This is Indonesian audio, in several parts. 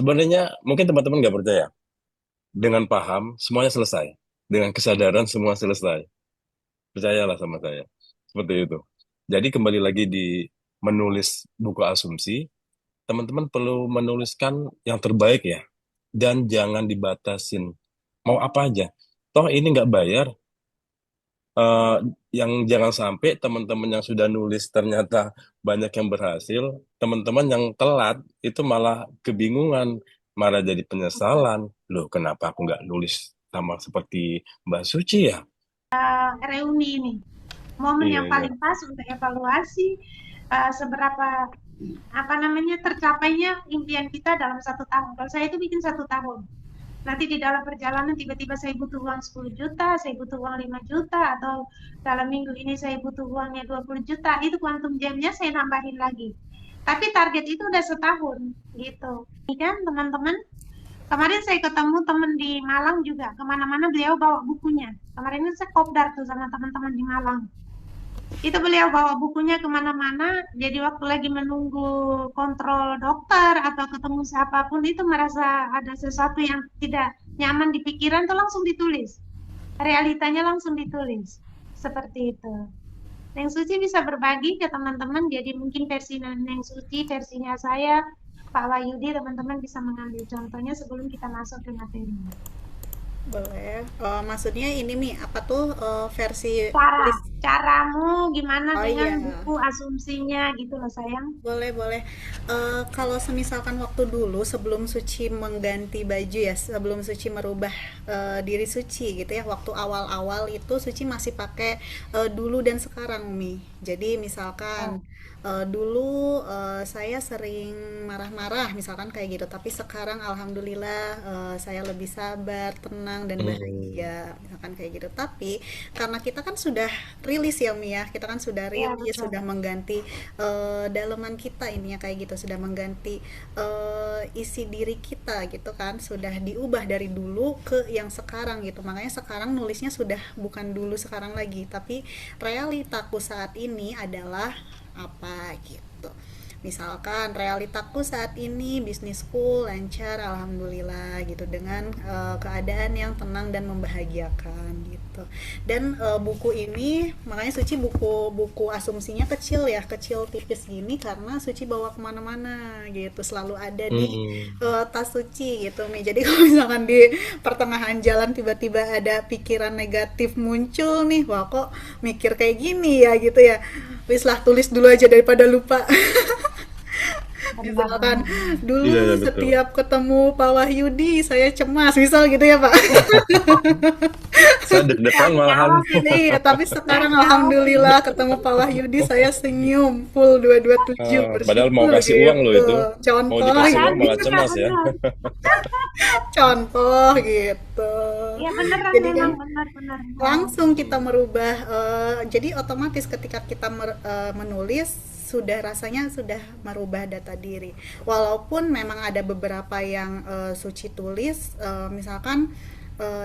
Sebenarnya mungkin teman-teman nggak percaya. Dengan paham, semuanya selesai. Dengan kesadaran, semua selesai. Percayalah sama saya. Seperti itu. Jadi kembali lagi di menulis buku asumsi, teman-teman perlu menuliskan yang terbaik ya. Dan jangan dibatasin. Mau apa aja. Toh ini nggak bayar. eh, yang jangan sampai teman-teman yang sudah nulis ternyata banyak yang berhasil, teman-teman yang telat itu malah kebingungan, malah jadi penyesalan. Loh, kenapa aku nggak nulis sama seperti Mbak Suci ya? Reuni ini momen Iya, yang iya. paling pas untuk evaluasi seberapa apa namanya tercapainya impian kita dalam 1 tahun. Kalau saya itu bikin 1 tahun. Nanti di dalam perjalanan tiba-tiba saya butuh uang 10 juta, saya butuh uang 5 juta, atau dalam minggu ini saya butuh uangnya 20 juta, itu quantum jamnya saya nambahin lagi. Tapi target itu udah setahun, gitu. Ini kan teman-teman, kemarin saya ketemu teman di Malang juga, kemana-mana beliau bawa bukunya. Kemarin ini saya kopdar tuh sama teman-teman di Malang. Itu beliau bawa bukunya kemana-mana, jadi waktu lagi menunggu kontrol dokter atau ketemu siapapun itu merasa ada sesuatu yang tidak nyaman di pikiran tuh langsung ditulis. Realitanya langsung ditulis. Seperti itu. Neng Suci bisa berbagi ke teman-teman, jadi mungkin versi Neng Suci, versinya saya, Pak Wahyudi, teman-teman bisa mengambil contohnya sebelum kita masuk ke materinya. Boleh. Maksudnya ini Mi, apa tuh versi Cara, tulis? caramu gimana Oh dengan iya. buku asumsinya gitu loh sayang. Boleh, boleh. Kalau semisalkan waktu dulu sebelum Suci mengganti baju ya, sebelum Suci merubah diri Suci gitu ya, waktu awal-awal itu Suci masih pakai dulu dan sekarang Mi. Jadi misalkan Oh, dulu saya sering marah-marah misalkan kayak gitu, tapi sekarang alhamdulillah saya lebih sabar, tenang dan Hmm, bahagia misalkan kayak gitu. Tapi karena kita kan sudah rilis ya Mi ya, kita kan sudah iya rilis, betul. sudah mengganti daleman kita ini ya kayak gitu, sudah mengganti isi diri kita gitu kan, sudah diubah dari dulu ke yang sekarang gitu. Makanya sekarang nulisnya sudah bukan dulu sekarang lagi, tapi realitaku saat ini adalah apa gitu. Misalkan realitaku saat ini bisnisku lancar alhamdulillah gitu, dengan keadaan yang tenang dan membahagiakan gitu. Dan buku ini makanya Suci buku asumsinya kecil ya, kecil tipis gini karena Suci bawa kemana-mana gitu, selalu ada di hmm. tas Suci gitu Mi. Jadi kalau misalkan di pertengahan jalan tiba-tiba ada pikiran negatif muncul nih, wah kok mikir kayak gini ya gitu ya, wis lah tulis dulu aja daripada lupa. Benar, Misalkan benar, benar. Iya, dulu iya, betul. setiap ketemu Pak Wahyudi saya cemas misal gitu ya Pak. Saya deg-degan Cari malahan. awak ini, Iya, tapi sekarang cari awak ini. alhamdulillah ketemu Pak Wahyudi saya senyum full 227 Padahal mau bersyukur kasih uang loh gitu. itu. Mau Contoh dikasih uang Jadi malah Kak, cemas ya. benar. contoh gitu. Iya beneran Jadi kan memang benar-benar. Oh, langsung kita merubah jadi otomatis ketika kita menulis sudah rasanya sudah merubah data diri, walaupun memang ada beberapa yang Suci tulis misalkan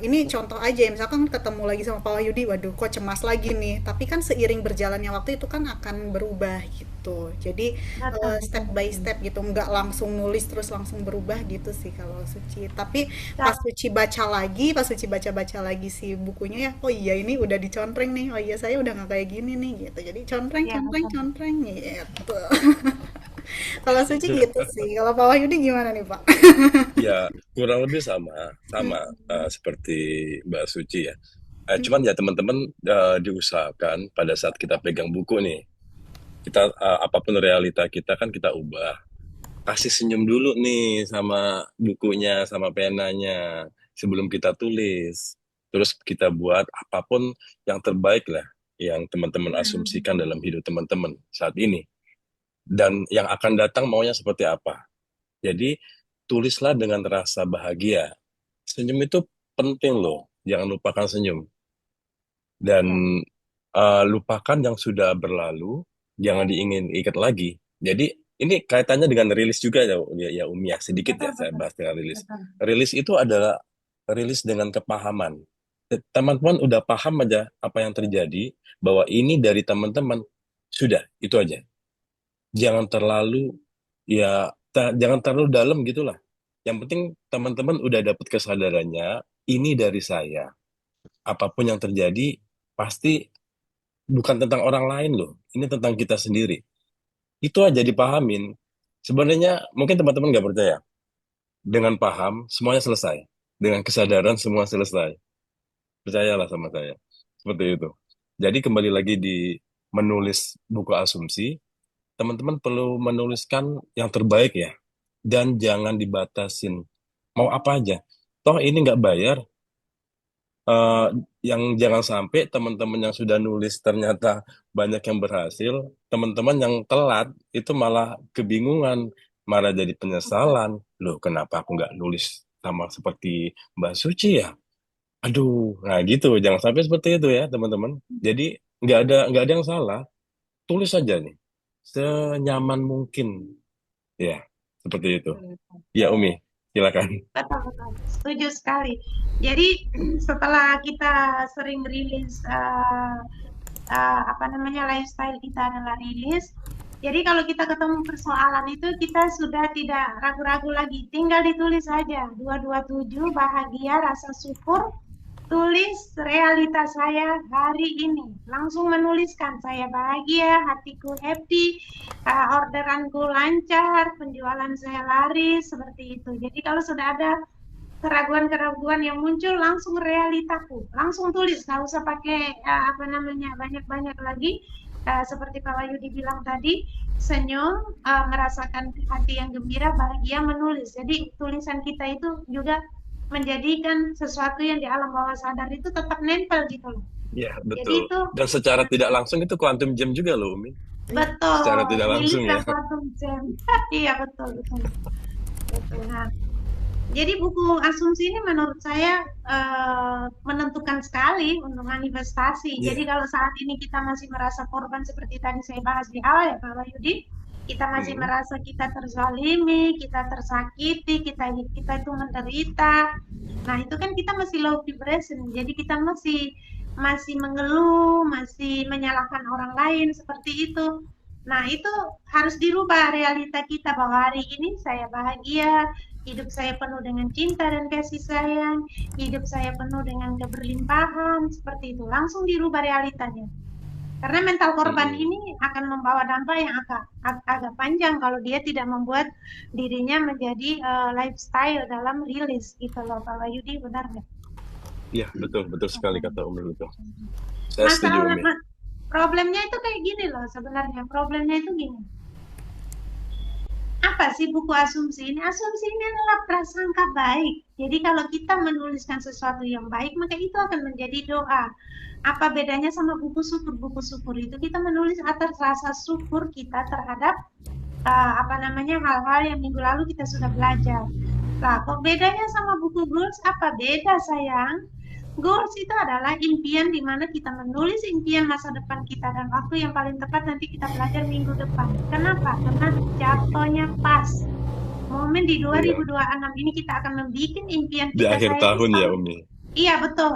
ini contoh aja ya, misalkan ketemu lagi sama Pak Wahyudi, waduh kok cemas lagi nih, tapi kan seiring berjalannya waktu itu kan akan berubah gitu. Jadi betul, betul, step by betul. step gitu, nggak langsung nulis terus langsung berubah gitu sih kalau Suci. Tapi pas Ca- Suci baca lagi, pas Suci baca-baca lagi si bukunya ya, oh iya ini udah dicontreng nih, oh iya saya udah nggak kayak gini nih gitu. Jadi contreng, Iya contreng, betul. contreng gitu. Kalau Suci gitu sih. Kalau Pak Wahyudi gimana nih Pak? Ya, kurang lebih sama, sama seperti Mbak Suci ya. Cuman ya teman-teman diusahakan pada saat kita pegang buku nih, kita apapun realita kita kan kita ubah. Kasih senyum dulu nih sama bukunya, sama penanya sebelum kita tulis. Terus kita buat apapun yang terbaik lah yang teman-teman asumsikan Hmm. dalam hidup teman-teman saat ini. Dan yang akan datang maunya seperti apa. Jadi tulislah dengan rasa bahagia. Senyum itu penting loh. Jangan lupakan senyum. Dan Ya, lupakan yang sudah berlalu, jangan diingin ikat lagi. Jadi ini kaitannya dengan rilis juga ya, ya Umi ya. Sedikit betul, ya saya betul, bahas dengan rilis. betul. Rilis itu adalah rilis dengan kepahaman. Teman-teman udah paham aja apa yang terjadi, bahwa ini dari teman-teman. Sudah, itu aja. Jangan terlalu, ya, jangan terlalu dalam gitulah. Yang penting teman-teman udah dapet kesadarannya, ini dari saya. Apapun yang terjadi, pasti bukan tentang orang lain loh. Ini tentang kita sendiri. Itu aja dipahamin. Sebenarnya mungkin teman-teman nggak percaya. Dengan paham, semuanya selesai. Dengan kesadaran, semua selesai. Percayalah sama saya. Seperti itu. Jadi kembali lagi di menulis buku asumsi, teman-teman perlu menuliskan yang terbaik ya. Dan jangan dibatasin. Mau apa aja. Toh ini nggak bayar. Eh, yang jangan sampai teman-teman yang sudah nulis ternyata banyak yang berhasil, teman-teman yang telat itu malah kebingungan, malah jadi penyesalan. Loh, kenapa aku nggak nulis sama seperti Mbak Suci ya? Aduh, nah gitu. Jangan sampai seperti itu ya, teman-teman. Jadi nggak ada yang salah. Tulis aja nih, senyaman mungkin ya, seperti itu. Ya, Umi, silakan. Betul, betul. Setuju sekali. Jadi setelah kita sering rilis apa namanya lifestyle kita adalah rilis. Jadi kalau kita ketemu persoalan itu kita sudah tidak ragu-ragu lagi, tinggal ditulis saja. 227 bahagia, rasa syukur, tulis realitas saya hari ini. Langsung menuliskan saya bahagia, hatiku happy, orderanku lancar, penjualan saya laris, seperti itu. Jadi kalau sudah ada keraguan-keraguan yang muncul, langsung realitaku, langsung tulis, nggak usah pakai apa namanya banyak-banyak lagi. Seperti Pak Wahyu dibilang tadi, senyum, merasakan hati yang gembira, bahagia, menulis. Jadi tulisan kita itu juga menjadikan sesuatu yang di alam bawah sadar itu tetap nempel gitu loh. Ya, Jadi betul. itu Dan secara tidak langsung itu quantum jam juga loh, Umi. Secara betul, tidak langsung milik ya. quantum jam. Iya betul betul. Betul. Nah, jadi buku asumsi ini menurut saya menentukan sekali untuk manifestasi. Jadi Iya. kalau saat ini kita masih merasa korban seperti tadi saya bahas di awal ya Pak Wahyudi, kita masih Hmm. merasa kita terzalimi, kita tersakiti, kita itu menderita. Nah itu kan kita masih low vibration. Jadi kita masih masih mengeluh, masih menyalahkan orang lain seperti itu. Nah itu harus dirubah realita kita bahwa hari ini saya bahagia, hidup saya penuh dengan cinta dan kasih sayang, hidup saya penuh dengan keberlimpahan, seperti itu. Langsung dirubah realitanya. Karena mental korban Hmm. ini akan membawa dampak yang agak panjang kalau dia tidak membuat dirinya menjadi lifestyle dalam rilis gitu loh. Pak Wahyudi benar nggak? Iya, betul, betul sekali kata Umi itu. Saya setuju, Masalah, Umi. problemnya itu kayak gini loh sebenarnya. Problemnya itu gini. Apa sih buku asumsi ini? Asumsi ini adalah prasangka baik. Jadi kalau kita menuliskan sesuatu yang baik, maka itu akan menjadi doa. Apa bedanya sama buku syukur? Buku syukur itu kita menulis atas rasa syukur kita terhadap apa namanya hal-hal yang minggu lalu kita sudah belajar. Lah, kok bedanya sama buku goals? Apa beda sayang? Goals itu adalah impian di mana kita menulis impian masa depan kita dan waktu yang paling tepat nanti kita belajar minggu depan. Kenapa? Karena jatuhnya pas. Momen di Iya. 2026 ini kita akan membuat impian Di kita akhir saya itu tahun ya, selalu. Umi. Iya, betul.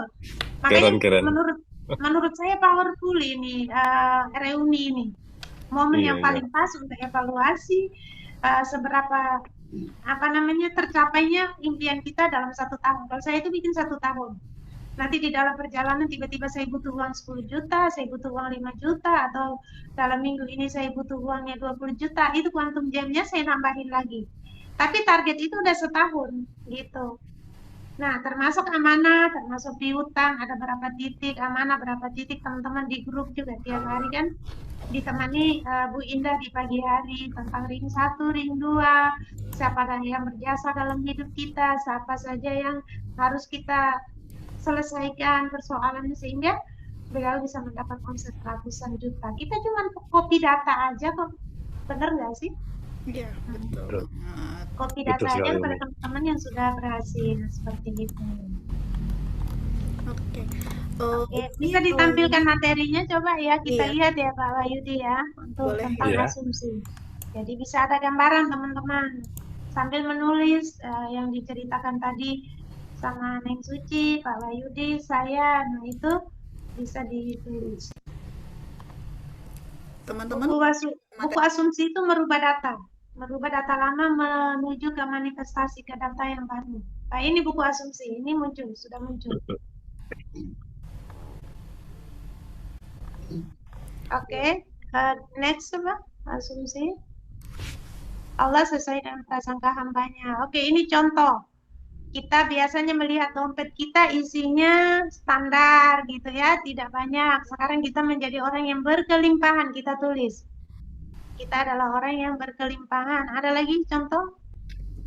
Makanya Keren, keren. menurut menurut saya powerful ini reuni ini. Momen Iya, yang iya. paling pas untuk evaluasi seberapa apa namanya tercapainya impian kita dalam 1 tahun. Kalau saya itu bikin 1 tahun. Nanti di dalam perjalanan tiba-tiba saya butuh uang 10 juta, saya butuh uang 5 juta, atau dalam minggu ini saya butuh uangnya 20 juta, itu kuantum jamnya saya nambahin lagi. Tapi target itu udah setahun, gitu. Nah, termasuk amanah, termasuk piutang, ada berapa titik amanah, berapa titik teman-teman di grup juga tiap hari kan ditemani Bu Indah di pagi hari tentang ring 1, ring 2, siapa yang berjasa dalam hidup kita, siapa saja yang harus kita selesaikan persoalannya sehingga beliau bisa mendapat omset ratusan juta. Kita cuma copy data aja kok, bener nggak sih? Iya, betul Betul, banget. Copy betul data aja sekali, kepada Umi. teman-teman yang sudah berhasil seperti itu. Oke. Oke, Umi bisa atau ditampilkan Yudi? materinya coba ya, kita Iya, lihat ya Pak Wahyudi ya, untuk boleh tentang ya. Iya. asumsi. Jadi bisa ada gambaran teman-teman, sambil menulis yang diceritakan tadi sama Neng Suci, Pak Wahyudi, saya, nah itu bisa ditulis. Teman-teman Buku, udah buku materi. asumsi itu merubah data. Merubah data lama menuju ke manifestasi ke data yang baru. Nah, ini buku asumsi, ini muncul, sudah muncul. Oke, next coba asumsi. Allah sesuai dengan prasangka hambanya. Oke, ini contoh. Kita biasanya melihat dompet kita isinya standar gitu ya, tidak banyak. Sekarang kita menjadi orang yang berkelimpahan, kita tulis. Kita adalah orang yang berkelimpahan. Ada lagi contoh?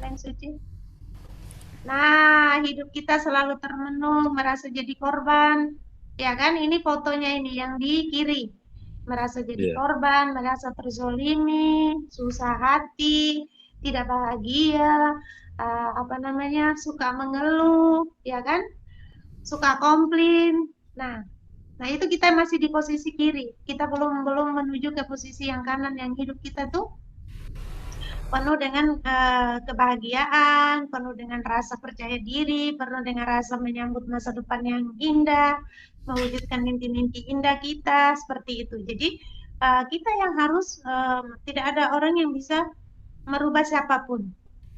Lain suci. Nah, hidup kita selalu termenung, merasa jadi korban. Ya kan, ini fotonya ini yang di kiri. Merasa jadi Iya. korban, merasa terzolimi, susah hati, tidak bahagia, apa namanya, suka mengeluh, ya kan? Suka komplain. Nah, nah itu kita masih di posisi kiri. Kita belum belum menuju ke posisi yang kanan yang hidup kita tuh penuh dengan kebahagiaan, penuh dengan rasa percaya diri, penuh dengan rasa menyambut masa depan yang indah, mewujudkan mimpi-mimpi indah kita, seperti itu. Jadi kita yang harus tidak ada orang yang bisa merubah siapapun.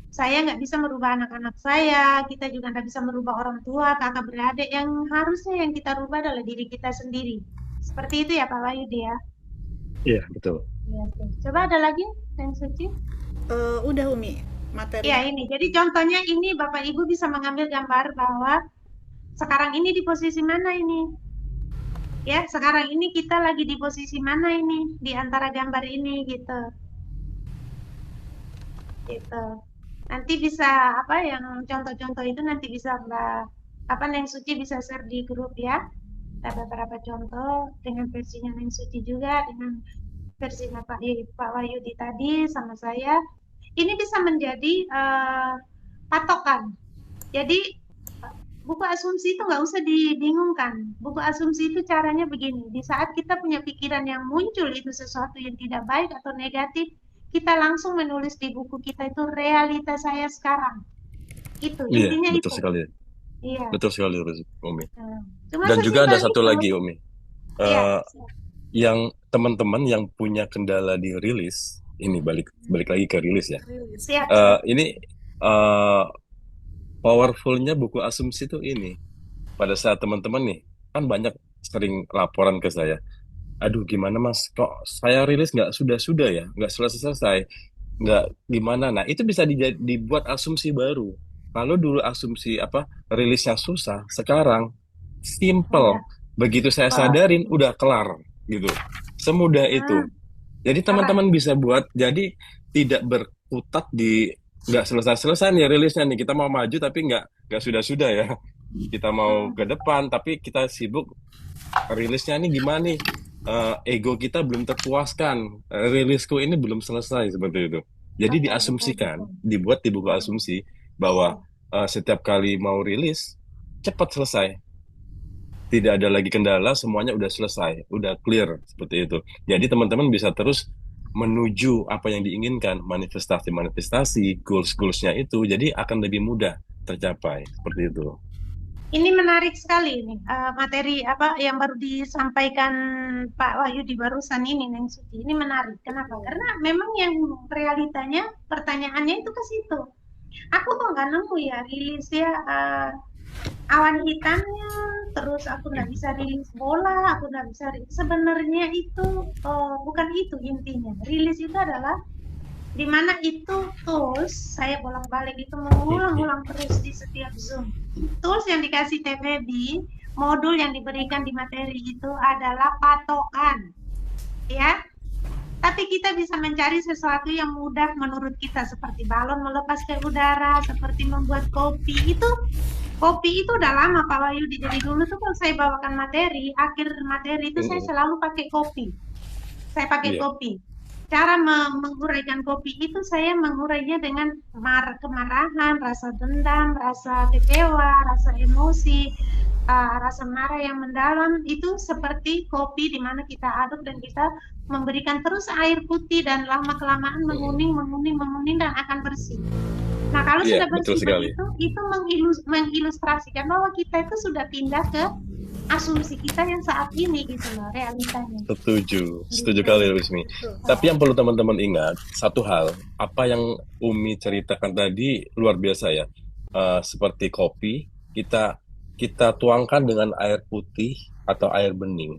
Saya nggak bisa merubah anak-anak saya, kita juga nggak bisa merubah orang tua, kakak beradik. Yang harusnya yang kita rubah adalah diri kita sendiri. Seperti itu ya Pak Wahyudi ya. Iya, betul. Iya, oke. Coba ada lagi, yang suci. Udah Umi, materi. Ya, ini. Jadi contohnya ini Bapak Ibu bisa mengambil gambar bahwa sekarang ini di posisi mana ini? Ya, sekarang ini kita lagi di posisi mana ini di antara gambar ini gitu. Gitu. Nanti bisa apa yang contoh-contoh itu nanti bisa Mbak apa Neng Suci bisa share di grup ya. Ada beberapa contoh dengan versinya Neng Suci juga dengan versinya Pak Wahyudi tadi sama saya. Ini bisa menjadi patokan. Jadi buku asumsi itu nggak usah dibingungkan. Buku asumsi itu caranya begini. Di saat kita punya pikiran yang muncul itu sesuatu yang tidak baik atau negatif, kita langsung menulis di buku kita itu realita saya sekarang. Itu Iya, intinya betul itu. sekali. Iya. Betul sekali, Umi. Nah, cuma Dan juga ada sesimpel satu itu. lagi, Umi. Iya. Eh, yang teman-teman yang punya kendala di rilis, ini balik lagi ke rilis ya. Siap. Ini powerfulnya buku asumsi itu ini. Pada saat teman-teman nih, kan banyak sering laporan ke saya. Aduh, gimana Mas? Kok saya rilis nggak sudah-sudah ya? Nggak selesai-selesai? Nggak gimana? Nah, itu bisa dibuat asumsi baru. Kalau dulu asumsi apa rilisnya susah, sekarang Mudah. simple. Begitu saya Oh, sadarin, udah kelar gitu. Semudah nah, itu. Jadi apa? teman-teman bisa buat, jadi tidak berkutat di nggak selesai-selesai nih rilisnya nih. Kita mau maju tapi nggak sudah-sudah ya. Kita mau Hmm, ke depan tapi kita sibuk rilisnya nih gimana nih. Ego kita belum terpuaskan. Rilisku ini belum selesai seperti itu. Jadi betul, betul, diasumsikan, betul. dibuat di buku Hmm, asumsi bahwa hmm. setiap kali mau rilis cepat selesai. Tidak ada lagi kendala, semuanya udah selesai, udah clear seperti itu. Jadi teman-teman bisa terus menuju apa yang diinginkan, manifestasi-manifestasi, goals-goalsnya itu, jadi akan lebih mudah tercapai seperti itu. Ini menarik sekali ini materi apa yang baru disampaikan Pak Wahyu di barusan ini Neng Suci. Ini menarik. Kenapa? Karena memang yang realitanya pertanyaannya itu ke situ. Aku kok nggak nemu ya rilis ya awan hitamnya, terus aku nggak bisa rilis bola, aku nggak bisa rilis. Sebenarnya itu bukan itu intinya. Rilis itu adalah di mana itu tools, saya bolak-balik itu mengulang-ulang terus di setiap Zoom. Tools yang dikasih TVB, modul yang diberikan di materi itu adalah patokan, ya. Tapi kita bisa mencari sesuatu yang mudah menurut kita, seperti balon melepas ke udara, seperti membuat kopi. Kopi itu udah lama Pak Wahyudi. Jadi dulu tuh kalau saya bawakan materi, akhir materi itu saya Mm-mm. selalu pakai kopi. Saya pakai Iya. kopi. Cara menguraikan kopi itu saya mengurainya dengan kemarahan, rasa dendam, rasa kecewa, rasa emosi, rasa marah yang mendalam itu seperti kopi di mana kita aduk dan kita memberikan terus air putih dan lama kelamaan Mm-mm. menguning, menguning, menguning dan akan bersih. Nah, kalau Iya, sudah betul bersih sekali. begitu, itu mengilustrasikan bahwa kita itu sudah pindah ke asumsi kita yang saat ini gitu loh realitanya Setuju gitu. kali Wismi. Betul. Tapi yang perlu teman-teman ingat, satu hal, apa yang Umi ceritakan tadi luar biasa ya. Seperti kopi, kita kita tuangkan dengan air putih atau air bening.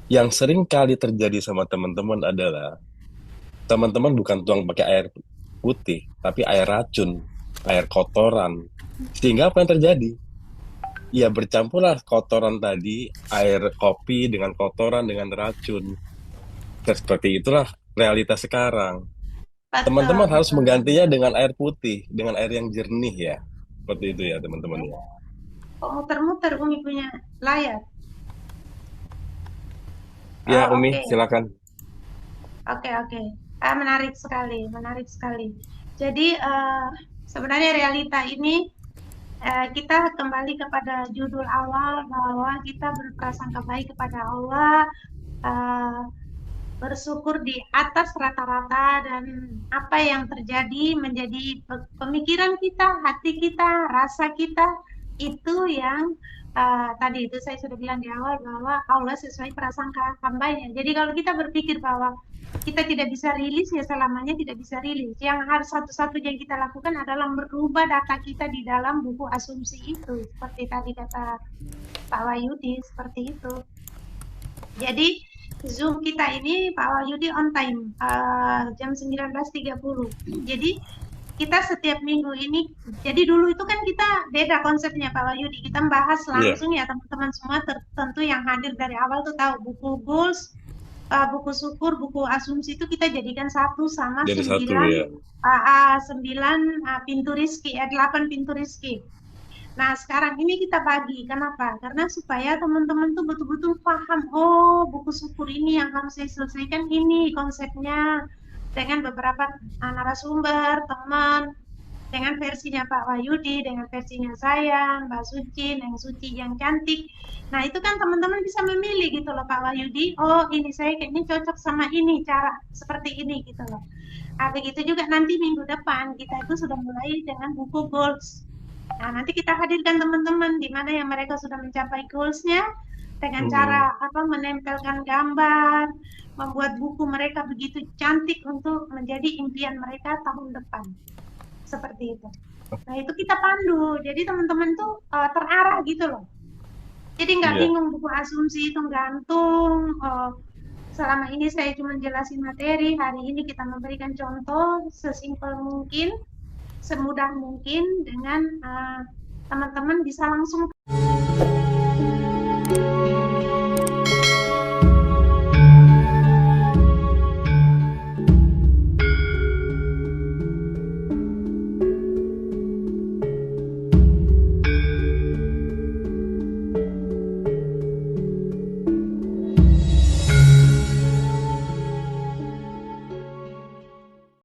Yang sering kali terjadi sama teman-teman adalah teman-teman bukan tuang pakai air putih, tapi air racun, air kotoran. Sehingga apa yang terjadi? Ya bercampurlah kotoran tadi, air kopi dengan kotoran dengan racun. Seperti itulah realitas sekarang. Betul, Teman-teman harus betul. menggantinya dengan air putih, dengan air yang jernih ya. Seperti itu ya teman-teman ya. Kok muter-muter Umi punya layar? Ya Oh, Umi, oke. silakan. Oke, oke. Menarik sekali, menarik sekali. Jadi sebenarnya realita ini kita kembali kepada judul awal bahwa kita berprasangka baik kepada Allah, eh, bersyukur di atas rata-rata dan apa yang terjadi menjadi pemikiran kita, hati kita, rasa kita itu yang tadi itu saya sudah bilang di awal bahwa Allah sesuai prasangka hambanya. Jadi kalau kita berpikir bahwa kita tidak bisa rilis ya selamanya tidak bisa rilis. Yang harus satu-satunya yang kita lakukan adalah merubah data kita di dalam buku asumsi itu. Seperti tadi kata Pak Wahyudi, seperti itu. Jadi Zoom kita ini Pak Wahyudi on time jam 19.30. Jadi kita setiap minggu ini, jadi dulu itu kan kita beda konsepnya Pak Wahyudi. Kita bahas Iya, langsung ya teman-teman semua tentu yang hadir dari awal tuh tahu buku goals, buku syukur, buku asumsi itu kita jadikan satu sama jadi satu sembilan ya. sembilan pintu rizki, 8 pintu rizki. Nah, sekarang ini kita bagi. Kenapa? Karena supaya teman-teman tuh betul-betul paham, oh, buku syukur ini yang harus saya selesaikan ini konsepnya dengan beberapa narasumber, teman, dengan versinya Pak Wahyudi, dengan versinya saya, Mbak Suci, yang Suci yang cantik. Nah, itu kan teman-teman bisa memilih gitu loh Pak Wahyudi, oh ini saya kayaknya cocok sama ini, cara seperti ini gitu loh. Nah, begitu juga nanti minggu depan kita itu sudah mulai dengan buku goals. Nah, nanti kita hadirkan teman-teman di mana yang mereka sudah mencapai goals-nya dengan cara Hmm. apa menempelkan gambar, membuat buku mereka begitu cantik untuk menjadi impian mereka tahun depan. Seperti itu. Nah, itu kita pandu. Jadi teman-teman tuh terarah gitu loh. Jadi nggak Iya. bingung buku asumsi itu gantung. Selama ini saya cuma jelasin materi, hari ini kita memberikan contoh sesimpel mungkin, semudah mungkin dengan teman-teman bisa langsung